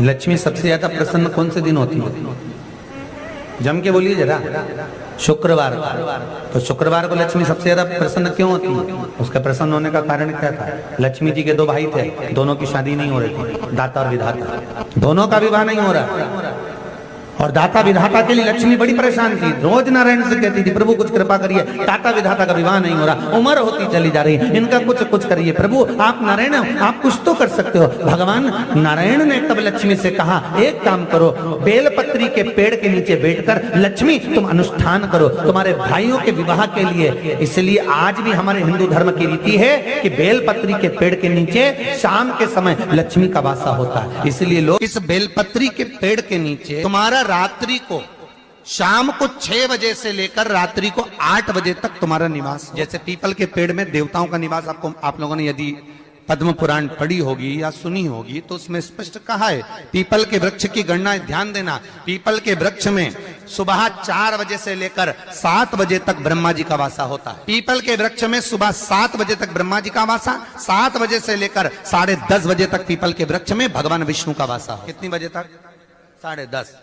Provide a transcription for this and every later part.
लक्ष्मी सबसे ज्यादा प्रसन्न कौन से दिन होती है? जम के बोलिए जरा। शुक्रवार। तो शुक्रवार को लक्ष्मी सबसे ज्यादा प्रसन्न क्यों होती है? उसका प्रसन्न होने का कारण क्या था? लक्ष्मी जी के दो भाई थे, दोनों की शादी नहीं हो रही थी, दाता और विधाता, दोनों का विवाह नहीं हो रहा। और दाता विधाता के लिए लक्ष्मी बड़ी परेशान थी, रोज नारायण से कहती थी प्रभु कुछ कृपा करिए, दाता विधाता का विवाह नहीं हो रहा, उम्र होती चली जा रही, इनका कुछ करिए प्रभु, आप नारायण आप कुछ तो कर सकते हो। भगवान नारायण ने तब लक्ष्मी से कहा एक काम करो, बेलपत्री के पेड़ के नीचे बैठकर लक्ष्मी तुम अनुष्ठान करो तुम्हारे भाइयों के विवाह के लिए। इसलिए आज भी हमारे हिंदू धर्म की रीति है कि बेलपत्री के पेड़ के नीचे शाम के समय लक्ष्मी का वासा होता है। इसलिए लोग इस बेलपत्री के पेड़ के नीचे तुम्हारा रात्रि को शाम को 6 बजे से लेकर रात्रि को 8 बजे तक तुम्हारा निवास। जैसे पीपल के पेड़ में देवताओं का निवास, आपको आप लोगों ने यदि पद्म पुराण पढ़ी होगी या सुनी होगी तो उसमें स्पष्ट कहा है पीपल के वृक्ष की गणना, ध्यान देना, पीपल के वृक्ष में सुबह 4 बजे से लेकर 7 बजे तक ब्रह्मा जी का वासा होता है। पीपल के वृक्ष में सुबह 7 बजे तक ब्रह्मा जी का वासा, 7 बजे से लेकर 10:30 बजे तक पीपल के वृक्ष में भगवान विष्णु का वासा। कितनी बजे तक? 10:30।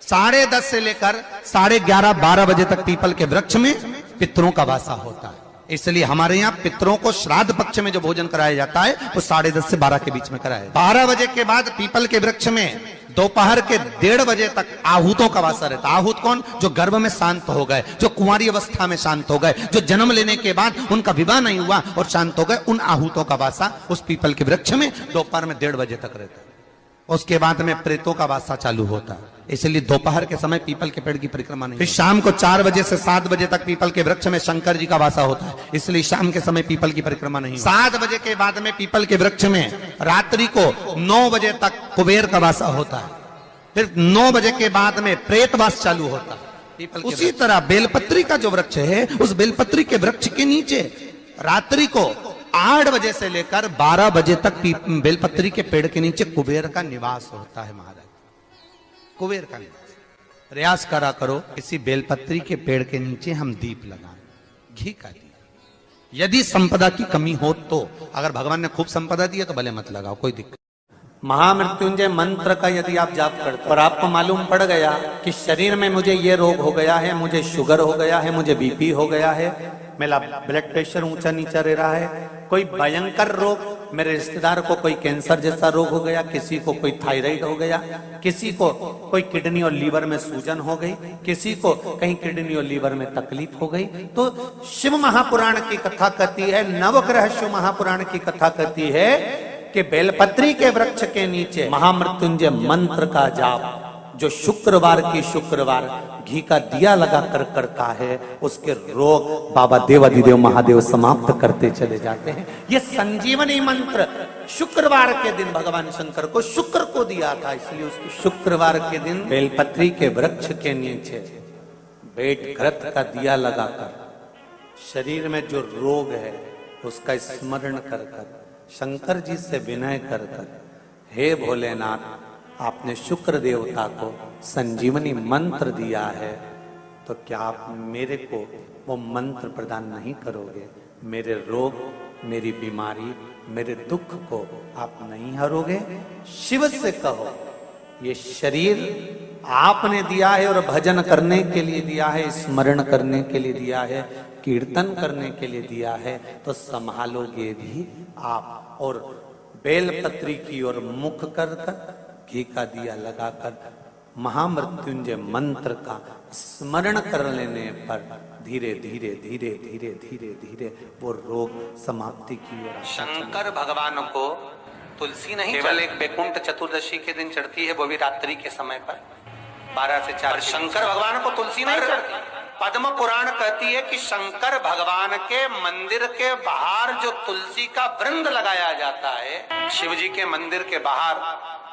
10:30 से लेकर 11:30-12 बजे तक पीपल के वृक्ष में पितरों का वासा होता है। इसलिए हमारे यहाँ पितरों को श्राद्ध पक्ष में जो भोजन कराया जाता है वो 10:30 से 12 के बीच में कराया। 12 बजे के बाद पीपल के वृक्ष में दोपहर के 1:30 बजे तक आहूतों का वासा रहता है। आहूत कौन? जो गर्भ में शांत हो गए, जो कुंवारी अवस्था में शांत हो गए, जो जन्म लेने के बाद उनका विवाह नहीं हुआ और शांत हो गए, उन आहूतों का वासा उस पीपल के वृक्ष में दोपहर में 1:30 बजे तक रहता है। उसके बाद में प्रेतों का वासा चालू होता है। इसलिए दोपहर के समय पीपल के पेड़ की परिक्रमा नहीं। फिर शाम को 4 बजे से 7 बजे तक पीपल के वृक्ष में शंकर जी का वासा होता है, इसलिए शाम के समय पीपल की परिक्रमा नहीं। 7 बजे के बाद में पीपल के वृक्ष में रात्रि को 9 बजे तक कुबेर का वासा होता है। फिर 9 बजे के बाद में प्रेतवास चालू होता है पीपल के। उसी तरह बेलपत्री का जो वृक्ष है, उस बेलपत्री के वृक्ष के नीचे रात्रि को 8 बजे से लेकर 12 बजे तक बेलपत्री के पेड़ के नीचे कुबेर का निवास होता है। महाराज कुबेर का निवास। प्रयास करा करो इसी बेलपत्री के पेड़ के नीचे हम दीप लगाएं, घी का दिया। यदि संपदा की कमी हो तो, अगर भगवान ने खूब संपदा दी है तो भले मत लगाओ, कोई दिक्कत। महामृत्युंजय मंत्र का यदि आप जाप करते और आपको मालूम पड़ गया कि शरीर में मुझे ये रोग हो गया है, मुझे शुगर हो गया है, मुझे बीपी हो गया है, मेरा ब्लड प्रेशर ऊंचा नीचा रह रहा है, कोई भयंकर रोग, मेरे रिश्तेदार को कोई कैंसर जैसा रोग हो गया, किसी को कोई थायराइड हो गया, किसी को कोई किडनी और लीवर में सूजन हो गई, किसी को कहीं किडनी और लीवर में तकलीफ हो गई, तो शिव महापुराण की कथा कहती है, नवग्रह शिव महापुराण की कथा कहती है कि बेलपत्री के वृक्ष के नीचे महामृत्युंजय मंत्र का जाप जो शुक्रवार की शुक्रवार घी का दिया लगा कर करता है, उसके रोग बाबा देवाधिदेव महादेव समाप्त करते चले जाते हैं। ये संजीवनी मंत्र शुक्रवार के दिन भगवान शंकर को शुक्र को दिया था, इसलिए उसको शुक्रवार के दिन बेलपत्री के वृक्ष के नीचे बेट घृत का दिया लगाकर शरीर में जो रोग है उसका स्मरण कर कर शंकर जी से विनय कर कर, हे भोलेनाथ आपने शुक्र देवता को संजीवनी मंत्र दिया है, तो क्या आप मेरे को वो मंत्र प्रदान नहीं करोगे? मेरे रोग, मेरी बीमारी, मेरे दुख को आप नहीं हरोगे? शिव से कहो ये शरीर आपने दिया है और भजन करने के लिए दिया है, स्मरण करने के लिए दिया है, कीर्तन करने के लिए दिया है, तो संभालोगे भी आप। और बेलपत्री की ओर मुख कर कर घी का दिया लगाकर महामृत्युंजय मंत्र का स्मरण कर लेने पर धीरे धीरे धीरे धीरे धीरे धीरे वो रोग समाप्ति की ओर। शंकर भगवान को तुलसी नहीं केवल एक बैकुंठ चतुर्दशी के दिन चढ़ती है, वो भी रात्रि के समय पर 12 से 4। शंकर भगवान को तुलसी नहीं चढ़ती। पद्म पुराण कहती है कि शंकर भगवान के मंदिर के बाहर जो तुलसी का वृंद लगाया जाता है, शिव जी के मंदिर के बाहर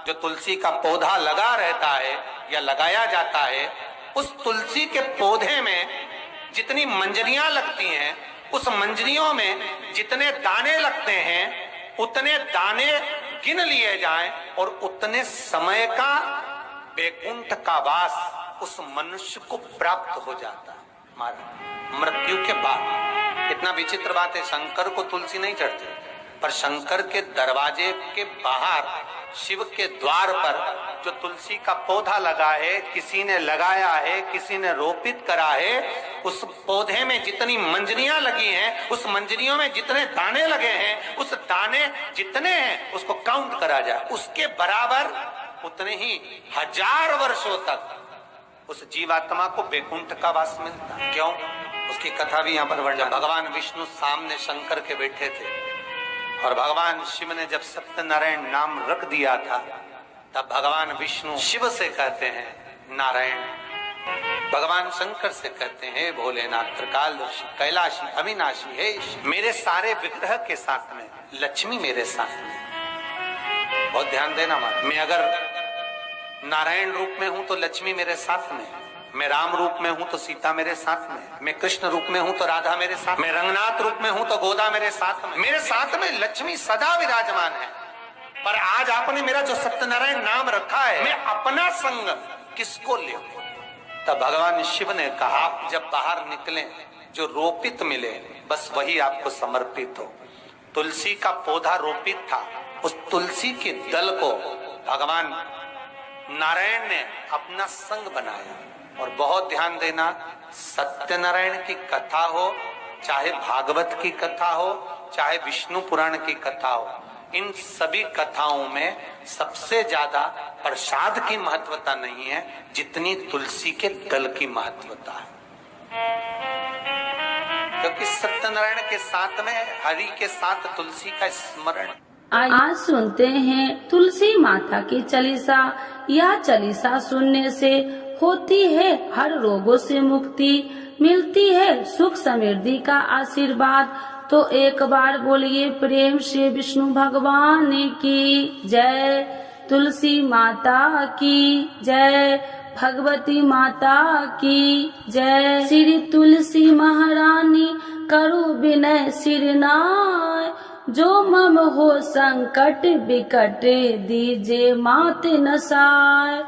जो तुलसी का पौधा लगा रहता है या लगाया जाता है, उस तुलसी के पौधे में जितनी मंजरियां लगती हैं, उस मंजरियों में जितने दाने लगते हैं, उतने दाने गिन लिए जाएं और उतने समय का बैकुंठ का वास उस मनुष्य को प्राप्त हो जाता है मृत्यु के बाद। इतना विचित्र बात है, शंकर को तुलसी नहीं चढ़ती, पर शंकर के दरवाजे के बाहर शिव के द्वार पर जो तुलसी का पौधा लगा है, किसी ने लगाया है, किसी ने रोपित करा है, उस पौधे में जितनी मंजरियां लगी हैं, उस मंजरियों में जितने दाने लगे हैं, उस दाने जितने हैं उसको काउंट करा जाए, उसके बराबर उतने ही 1000 वर्षों तक उस जीवात्मा को वैकुंठ का वास मिलता। क्यों? उसकी कथा भी यहाँ पर वर्णन। भगवान विष्णु सामने शंकर के बैठे थे और भगवान शिव ने जब सत्यनारायण नाम रख दिया था, तब भगवान विष्णु शिव से कहते हैं नारायण, भगवान शंकर से कहते हैं भोलेनाथ, त्रिकालदर्शी, कैलाशी, अविनाशी, हे मेरे सारे विग्रह के साथ में लक्ष्मी मेरे साथ में। बहुत ध्यान देना माता, मैं अगर नारायण रूप में हूं तो लक्ष्मी मेरे साथ में, मैं राम रूप में हूं तो सीता मेरे साथ में, मैं कृष्ण रूप में हूं तो राधा मेरे साथ, मैं रंगनाथ रूप में हूं तो गोदा मेरे साथ में लक्ष्मी सदा विराजमान है। पर आज आपने मेरा जो सत्यनारायण नाम रखा है, मैं अपना संग किसको ले? तब भगवान शिव ने कहा, जब बाहर निकले जो रोपित मिले बस वही आपको समर्पित हो। तुलसी का पौधा रोपित था, उस तुलसी के दल को भगवान नारायण ने अपना संग बनाया। और बहुत ध्यान देना, सत्यनारायण की कथा हो, चाहे भागवत की कथा हो, चाहे विष्णु पुराण की कथा हो, इन सभी कथाओं में सबसे ज्यादा प्रसाद की महत्वता नहीं है जितनी तुलसी के दल की महत्वता है। क्योंकि सत्यनारायण के साथ में हरि के साथ तुलसी का स्मरण। आज सुनते हैं तुलसी माता की चालीसा। यह चालीसा सुनने से होती है हर रोगों से मुक्ति, मिलती है सुख समृद्धि का आशीर्वाद। तो एक बार बोलिए प्रेम से विष्णु भगवान की जय, तुलसी माता की जय, भगवती माता की जय। श्री तुलसी महारानी करो विनय सिरनाय, जो मम हो संकट विकट दीजे मात नसाय।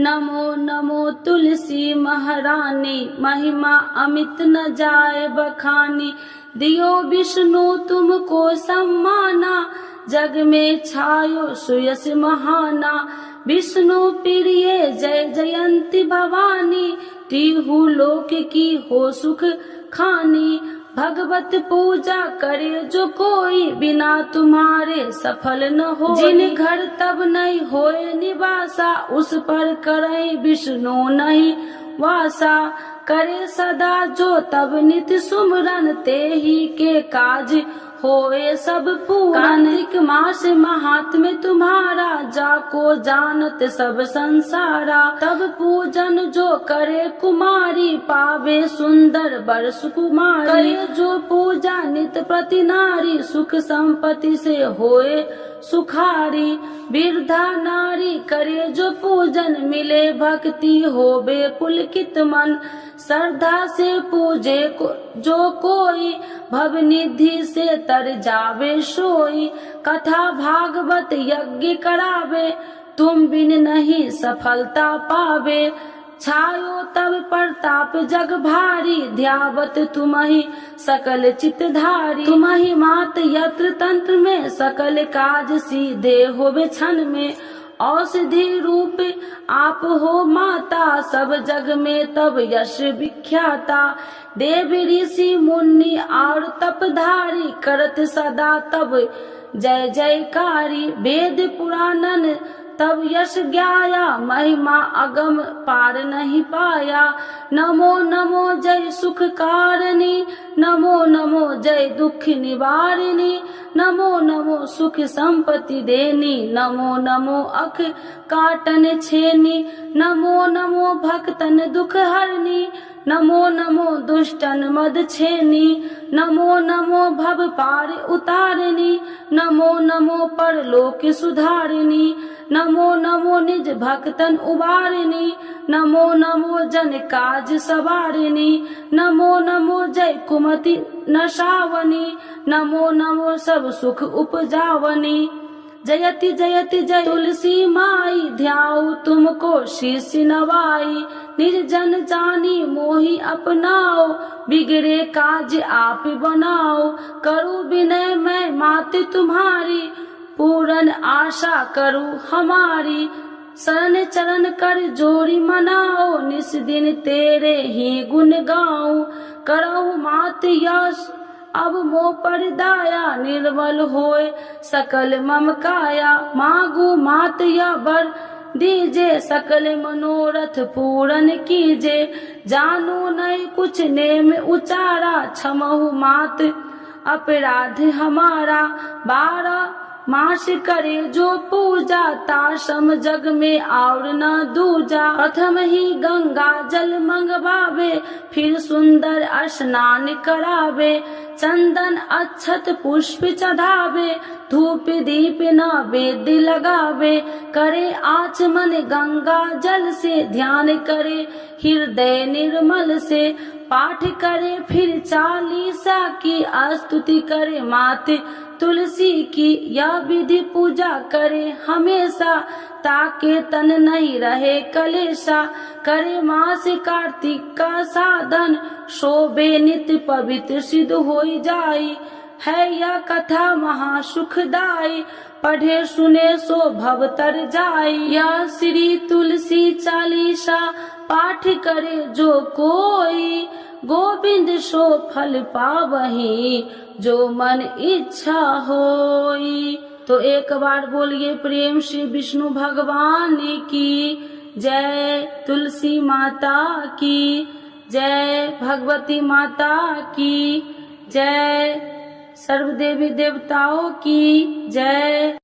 नमो नमो तुलसी महारानी, महिमा अमित न जाए बखानी। दियो विष्णु तुमको सम्माना, जग में छायो सुयस महाना। विष्णु प्रिय जय जयंती भवानी, तिहु लोक की हो सुख खानी। भगवत पूजा करे जो कोई, बिना तुम्हारे सफल न हो। जिन घर तब नहीं होए निवासा, उस पर करे विष्णु नहीं वासा। करे सदा जो तब नित सुमरन, ते ही के काज होए सब पूरन। कार्तिक मास महात्म्य तुम्हारा, जाको जानत सब संसारा। तब पूजन जो करे कुमारी, पावे सुंदर बर सुकुमारी। करे जो पूजा नित प्रति नारी, सुख संपत्ति से होए सुखारी। वृद्धा नारी करे जो पूजन, मिले भक्ति होवे पुलकित मन। श्रद्धा से पूजे जो कोई, भव निधि से तर जावे सोई। कथा भागवत यज्ञ करावे, तुम बिन नहीं सफलता पावे। छायो तब प्रताप जग भारी, ध्यावत तुम्हि सकल चितधारी। तुम्हि मात यत्र तंत्र में, सकल काज सीधे होवे क्षण में। औषधि रूप आप हो माता, सब जग में तब यश विख्याता। देवी ऋषि मुनि और तपधारी, करत सदा तब जय जयकारी। वेद पुराणन तब यश ज्ञाया, महिमा अगम पार नहीं पाया। नमो नमो जय सुख कारिणी, नमो नमो जय दुख निवारिणी। नमो नमो सुख संपत्ति देनी, नमो नमो अख काटन छेनी। नमो नमो भक्तन दुख हरनी, नमो नमो दुष्टन मद छेनी। नमो नमो भव पार उतारिणी, नमो नमो परलोक सुधारिणी। नमो नमो निज भक्तन उबारिणी, नमो नमो जन काज सवारिणी। नमो नमो जय कुमति नशावनी, नमो नमो सब सुख उपजावनी। जयति जयति जय तुलसी माई, ध्याऊ तुमको शीश नवाई। निर्जन जानी मोहि अपनाओ, बिगड़े काज आप बनाओ। करूँ विनय मैं मात तुम्हारी, पूर्ण आशा करूँ हमारी। शरण चरण कर जोड़ी मनाओ, निस दिन तेरे ही गुण गाऊं। करहु मात यश अब मोह पर दाया, निर्मल होए सकल मम काया। मांगू मात या बर दीजे, सकल मनोरथ पूर्ण कीजे। जानू नहीं कुछ नेम उचारा, क्षमहु मात अपराध हमारा। 12 मास करे जो पूजा, ताशम जग में और न दूजा। प्रथम ही गंगा जल मंगवावे, फिर सुंदर स्नान करावे। चंदन अक्षत पुष्प चढ़ावे, धूप दीप नैवेद्य लगावे। करे आचमन गंगा जल से, ध्यान करे हृदय निर्मल से। पाठ करे फिर 40 की, स्तुति करे मात तुलसी की। यह विधि पूजा करे हमेशा, ताके तन नहीं रहे कलेशा। करे मास कार्तिक का साधन, शोभे नित्य पवित्र सिद्ध होई जाई। है यह कथा महा सुखदाई, पढ़े सुने सो भव तर जाई। यह श्री तुलसी चालीसा, पाठ करे जो कोई। गोविंद सो फल पावही, जो मन इच्छा होई। तो एक बार बोलिए प्रेम से विष्णु भगवान की जय, तुलसी माता की जय, भगवती माता की जय, सर्व देवी देवताओं की जय।